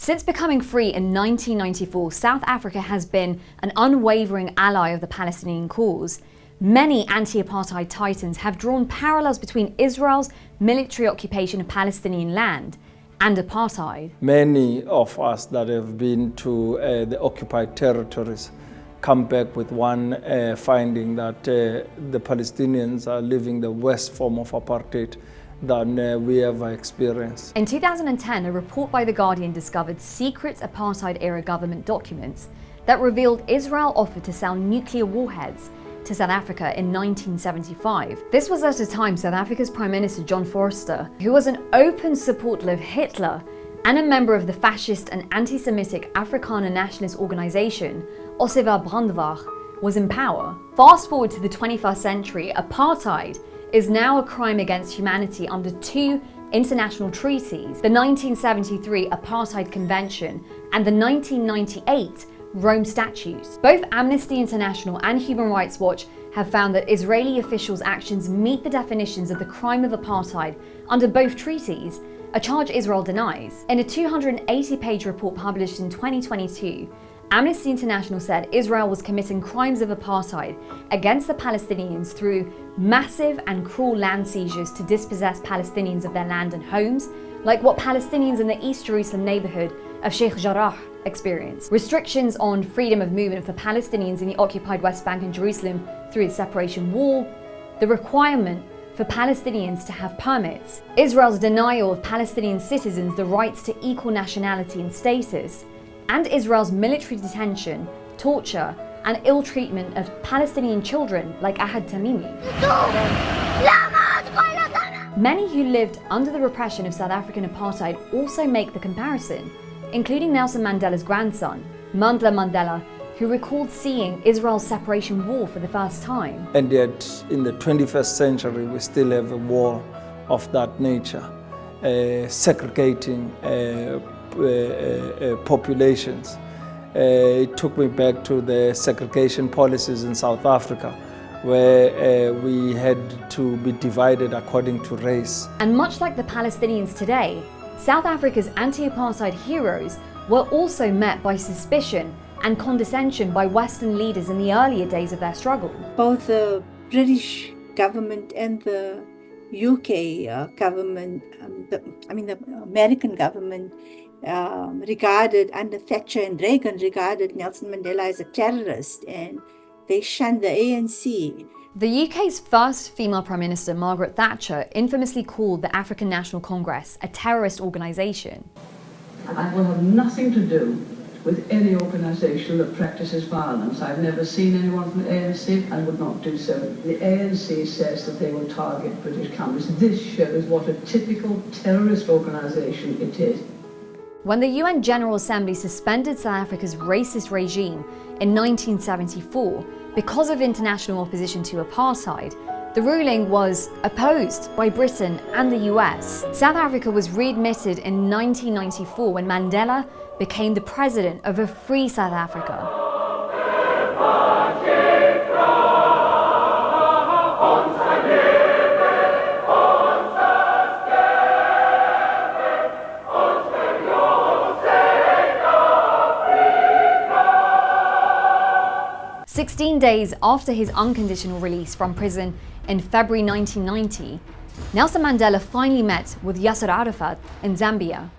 Since becoming free in 1994, South Africa has been an unwavering ally of the Palestinian cause. Many anti-apartheid titans have drawn parallels between Israel's military occupation of Palestinian land and apartheid. Many of us that have been to the occupied territories come back with one finding that the Palestinians are living the worst form of apartheid than we ever experienced. In 2010, a report by The Guardian discovered secret apartheid-era government documents that revealed Israel offered to sell nuclear warheads to South Africa in 1975. This was at a time South Africa's Prime Minister John Vorster, who was an open supporter of Hitler and a member of the fascist and anti-Semitic Afrikaner nationalist organization, Ossewa Brandwag, was in power. Fast forward to the 21st century, apartheid is now a crime against humanity under two international treaties, the 1973 Apartheid Convention and the 1998 Rome Statutes. Both Amnesty International and Human Rights Watch have found that Israeli officials' actions meet the definitions of the crime of apartheid under both treaties, a charge Israel denies. In a 280-page report published in 2022, Amnesty International said Israel was committing crimes of apartheid against the Palestinians through massive and cruel land seizures to dispossess Palestinians of their land and homes, like what Palestinians in the East Jerusalem neighborhood of Sheikh Jarrah experienced. Restrictions on freedom of movement for Palestinians in the occupied West Bank and Jerusalem through the separation wall, the requirement for Palestinians to have permits, Israel's denial of Palestinian citizens the rights to equal nationality and status, and Israel's military detention, torture, and ill treatment of Palestinian children like Ahad Tamimi. Many who lived under the repression of South African apartheid also make the comparison, including Nelson Mandela's grandson, Mandla Mandela, who recalled seeing Israel's separation wall for the first time. And yet, in the 21st century, we still have a war of that nature, segregating populations. It took me back to the segregation policies in South Africa, where we had to be divided according to race. And much like the Palestinians today, South Africa's anti-apartheid heroes were also met by suspicion and condescension by Western leaders in the earlier days of their struggle. Both the British government and the UK government, the American government, regarded, under Thatcher and Reagan, regarded Nelson Mandela as a terrorist, and they shunned the ANC. The UK's first female Prime Minister, Margaret Thatcher, infamously called the African National Congress a terrorist organisation. I will have nothing to do with any organisation that practices violence. I've never seen anyone from the ANC and would not do so. The ANC says that they will target British companies. This shows what a typical terrorist organisation it is. When the UN General Assembly suspended South Africa's racist regime in 1974 because of international opposition to apartheid, the ruling was opposed by Britain and the US. South Africa was readmitted in 1994 when Mandela became the president of a free South Africa. 16 days after his unconditional release from prison in February 1990, Nelson Mandela finally met with Yasser Arafat in Zambia.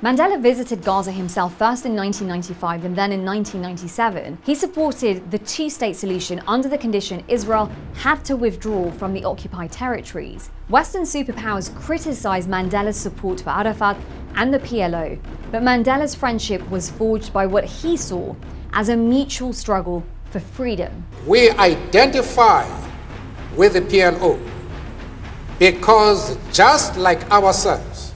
Mandela visited Gaza himself first in 1995 and then in 1997. He supported the two-state solution under the condition Israel had to withdraw from the occupied territories. Western superpowers criticized Mandela's support for Arafat and the PLO, but Mandela's friendship was forged by what he saw as a mutual struggle for freedom. We identify with the PLO because, just like ourselves,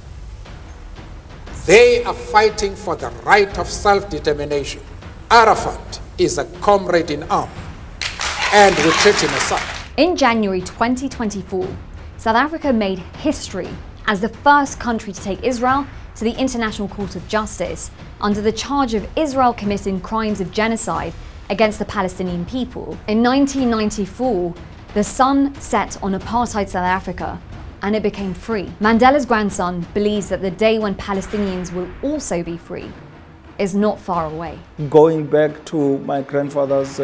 they are fighting for the right of self-determination. Arafat is a comrade in arms, and we treat him as such. In January 2024, South Africa made history as the first country to take Israel to the International Court of Justice under the charge of Israel committing crimes of genocide against the Palestinian people. In 1994, the sun set on apartheid South Africa and it became free. Mandela's grandson believes that the day when Palestinians will also be free is not far away. Going back to my grandfather's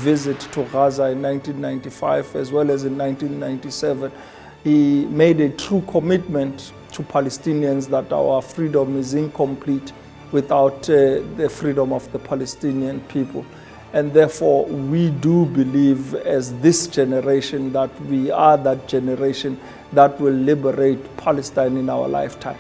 visit to Gaza in 1995 as well as in 1997, he made a true commitment to Palestinians that our freedom is incomplete without the freedom of the Palestinian people. And therefore, we do believe as this generation that we are that generation that will liberate Palestine in our lifetime.